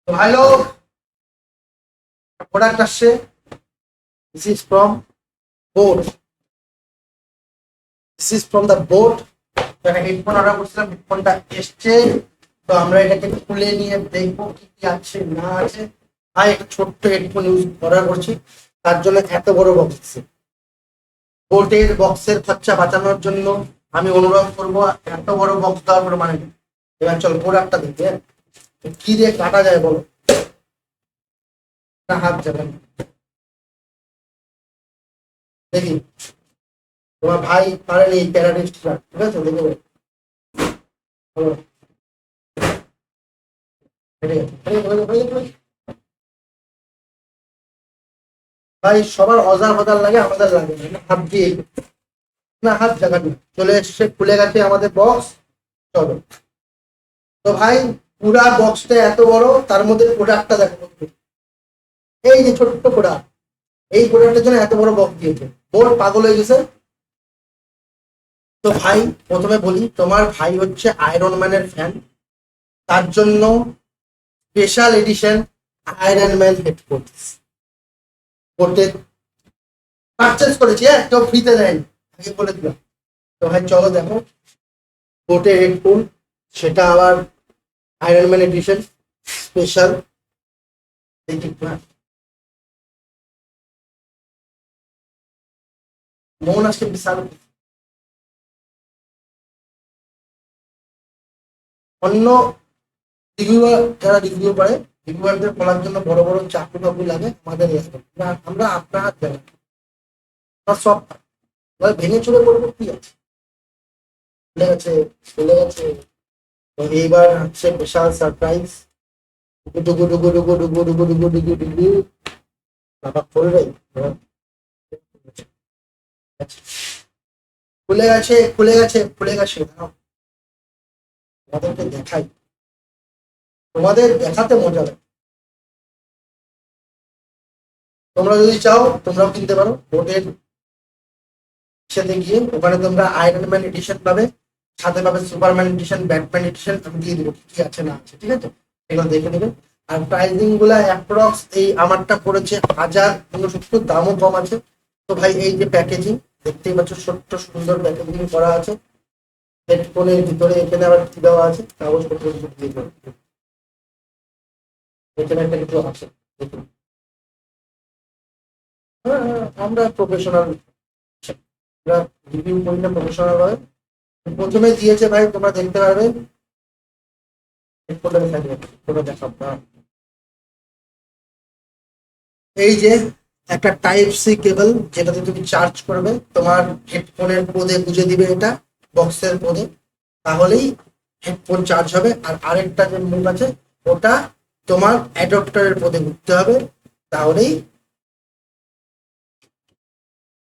তো ভাই লোক প্রোডাক্ট আসছে। This is from boat. This is from the boat. একটা হেডফোন অর্ডার করছিলাম, হেডফোনটা এসছে। তো আমরা এটাকে খুলে নিয়ে দেখবো কি কি আছে না আছে। ভাই একটা ছোট্ট হেডফোন ইউজ অর্ডার করছি, তার জন্য এত বড় বক্স। বোটের বক্সের খরচা বাঁচানোর জন্য আমি অনুরোধ করবো, এত বড় বক্স দেওয়ার কোনো মানে নেই। এবার চলো প্রোডাক্টটা দেখি। হ্যাঁ, কি দিয়ে কাটা যায় বলো? না, হাত যাবে না। দেখি, তোমার ভাই পারেনি প্যারাডিস্টরা, ঠিক আছে? দেখে বলো। বলো। হেঁটে গেছে, হেঁটে গেছে, হয়ে গেছে, হয়ে গেছে। ভাই সবার অজার ফজার লাগে, আমাদের লাগে না। হাত দিয়ে, না হাত জায়গা নেই, চলে এসছে, খুলে গেছে আমাদের বক্স। চলো। তো ভাই পুরা বক্সটা এত বড়, তার মধ্যে প্রোডাক্টটা দেখো। এই যে ছোট্ট প্রোডাক্ট, এই প্রোডাক্টের জন্য এত বড় বক্স দিয়েছে। বোর্ড পাগল হয়ে গেছে। তো ভাই প্রথমে বলি, তোমার ভাই হচ্ছে আয়রন ম্যানের ফ্যান, তার জন্য special edition iron man headphones করতে পারচেস করেছি। হ্যাঁ, কেউ ফ্রিতে দেয়নি, আগে বলে দিলাম। তো ভাই চলো দেখো, বোটের হেডফোন, সেটা আবার আয়রন ম্যান এডিশন স্পেশাল। দেখি মন আজকে বিশাল। অন্য রিভিউয়ার যারা রিভিউ করে, রিভিউয়ারদের বলার জন্য বড় বড় চাকরি বাকরি লাগে, আমাদের লাগে না। আমরা আপনার হাত দেবেন সব ভেঙে চুরে করবো, কি আছে? চলে গেছে, চলে গেছে। তো এইবার হচ্ছে বিশাল সারপ্রাইজ। ডুগু ডুগু ডুগু ডুগু ডুগু ডুগু ডুগু ডুগু। বাবা করবে, খুলে গেছে, খুলে গেছে, খুলে গেছে। দাঁড়াও, তোমাদেরকে দেখাই, তোমাদের দেখাতে মজা লাগে। তোমরা যদি চাও তোমরাও কিনতে পারো বোটের সাথে গিয়ে। ওখানে তোমরা আয়রন ম্যান এডিশন পাবে, সাথে পাবে সুপারম্যান এডিশন, ব্যাটম্যান এডিশন। আমি দিয়ে দেবো কি কি আছে না আছে, ঠিক আছে? এগুলো দেখে নেবে। আর প্রাইসিং গুলা অ্যাপ্রক্স, এই আমারটা পড়েছে 1069, দামও কম আছে। তো ভাই এই যে প্যাকেজিং দেখতেই পাচ্ছ, ছোট্ট সুন্দর প্যাকেজিং করা আছে। হেডফোনের ভিতরে এখানে আবার কি দেওয়া আছে, কাগজপত্র কিছু দিয়ে দেওয়া আছে। এখানে একটা কিছু আছে, দেখুন। হ্যাঁ হ্যাঁ, আমরা প্রফেশনাল, আমরা রিভিউ করি না প্রফেশনাল হয়। প্রথমে দিয়েছে ভাই, তোমরা দেখতে পারবে। হেডফোনটা দেখাবে, হেডফোনটা দেখাবো না। এই যে একটা টাইপ সি কেবল, যেটাতে তুমি চার্জ করবে, তোমার হেডফোনের পদে বুঝে দিবে এটা, বক্সের পদে, তাহলেই হেডফোন চার্জ হবে। আর আরেকটা যে মুখ আছে, ওটা তোমার অ্যাডপ্টারের পদে ঘুরতে হবে, তাহলেই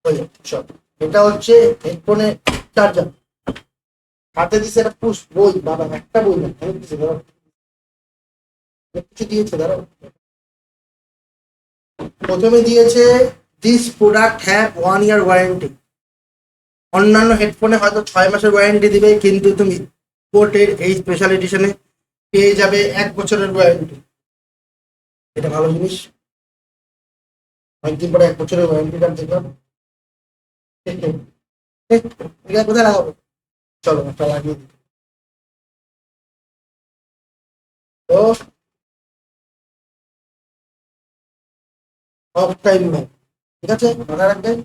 হয়ে যাবে সব। এটা হচ্ছে হেডফোনের চার্জার। হাতে দিছে একটা পুশ বই, বাবা একটা বই না, অনেক কিছু ধরো, অনেক কিছু দিয়েছে ধরো। প্রথমে দিয়েছে this product have 1 year warranty. অন্যান্য হেডফোনে হয়তো 6 মাসের ওয়ারেন্টি দিবে, কিন্তু তুমি বোটের এই স্পেশাল এডিশনে পেয়ে যাবে 1 বছরের ওয়ারেন্টি। এটা ভালো জিনিস। অনেকদিন পরে 1 বছরের ওয়ারেন্টি কার্ড দেখলাম। এটা কোথায় লাগাবো? চলো একটা লাগিয়ে দিই। তো অফ টাইম ম্যাপ, ঠিক আছে, মাথায় রাখবেন।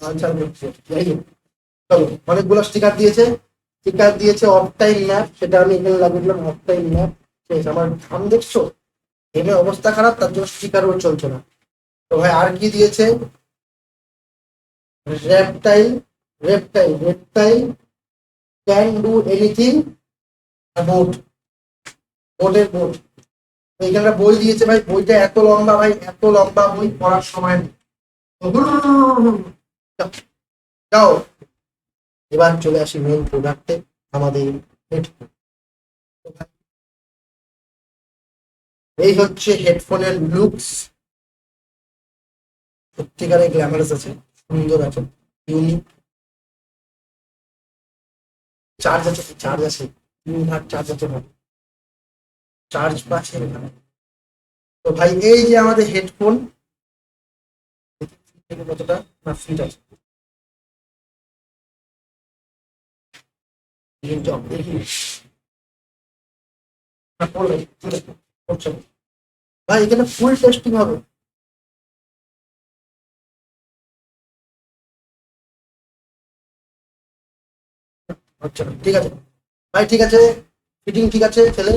আচ্ছা বুঝছি, যাই হোক, চলো। অনেকগুলো স্টিকার দিয়েছে, স্টিকার দিয়েছে অফ টাইম ম্যাপ, সেটা আমি এখানে লাগিয়ে দিলাম। অফ টাইম ম্যাপ শেষ। আমার ঘাম দেখছো, ঘেমে অবস্থা খারাপ, তার জন্য স্টিকারও চলছে না। তো ভাই আর কি দিয়েছে? Reptile, reptile can do anything about, বোটের বোট। এখানে একটা বই দিয়েছে ভাই, বইটা এত লম্বা ভাই, এত লম্বা বই, পড়ার সময় নেই। যাও, এবার চলে আসি মেন প্রোডাক্টে, আমাদের হেডফোন। এই হচ্ছে হেডফোনের লুকস। সত্যিকারে গ্ল্যামারাস আছে, সুন্দর আছে, ইউনিক। চার্জ আছে, চার্জ আছে, 3 ভাগ চার্জ আছে ভাই, চার্জ পাচ্ছে এখানে। ভাই এই যে আমাদের হেডফোন কতটা না ফিট আছে দেখি ভাই এখানে ফুল টেস্টিং হবে। আচ্ছা ঠিক আছে ভাই, ঠিক আছে, ফিটিং ঠিক আছে ছেলে।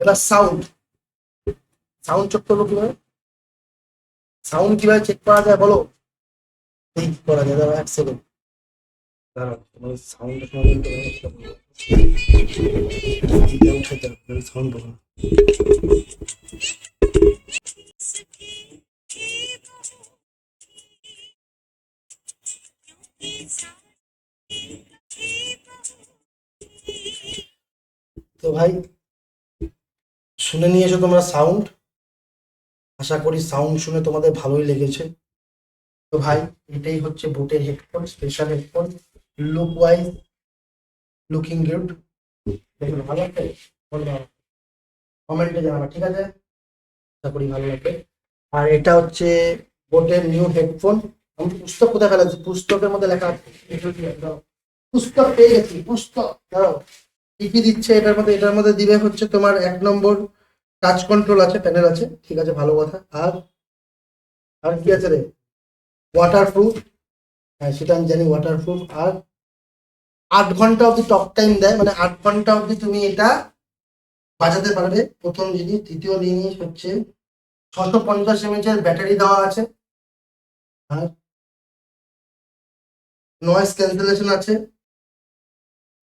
এবার সাউন্ড, সাউন্ড চেক করবো কিভাবে? সাউন্ড কিভাবে চেক করা যায় বলো? এই কি করা যায়, দাঁড়াও এক সেকেন্ড, দাঁড়াও তোমার সাউন্ড সাউন্ড তো ভাই শুনে নিয়েছো তোমরা সাউন্ড, আশা করি সাউন্ড শুনে তোমাদের ভালোই লেগেছে। তো ভাই এটাই হচ্ছে বোটের headphone, special headphone, look wise looking good, দেখুন ভালো লাগবে, কমেন্টে জানাবা ঠিক আছে, আশা করি ভালো লাগবে। আর এটা হচ্ছে বোটের নিউ হেডফোন। আমি পুস্তক কোথায় ফেলাচ্ছি, পুস্তকের মধ্যে লেখা আছে, পুস্তক পেয়ে গেছি, পুস্তক দাঁড়াও, কি কি দিচ্ছে এটার মধ্যে? এটার মধ্যে দিবে হচ্ছে তোমার 1 নম্বর টাচ কন্ট্রোল আছে, প্যানেল আছে, ঠিক আছে ভালো কথা। আর আর কি আছে রে? ওয়াটারপ্রুফ, হ্যাঁ সেটা আমি জানি ওয়াটারপ্রুফ। আর 8 ঘন্টা অব্দি টক টাইম দেয়, মানে 8 ঘন্টা অব্দি তুমি এটা বাজাতে পারবে, প্রথম জিনিস। দ্বিতীয় জিনিস হচ্ছে 650 mAh এর ব্যাটারি দেওয়া আছে। আর নয়েজ ক্যান্সেলেশন আছে,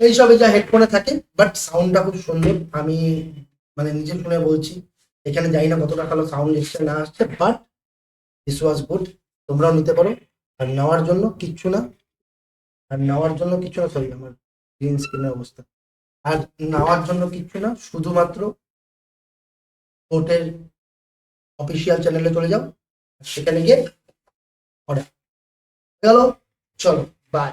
এইসবই যা হেডফোনে থাকে। বাট সাউন্ডটা খুব সুন্দর, আমি মানে নিজে শুনে বলছি, এখানে জানি না কতটা ভালো সাউন্ড এসছে না আসছে, বাট দিস ওয়াজ গুড। তোমরাও নিতে পারো। আর নেওয়ার জন্য কিচ্ছু না, সরি আমার গ্রিন স্ক্রিনের অবস্থা। আর নেওয়ার জন্য কিচ্ছু না, শুধুমাত্র কোর্টের অফিসিয়াল চ্যানেলে চলে যাও, সেখানে গিয়ে অর্ডার। গেল, চলো বাই।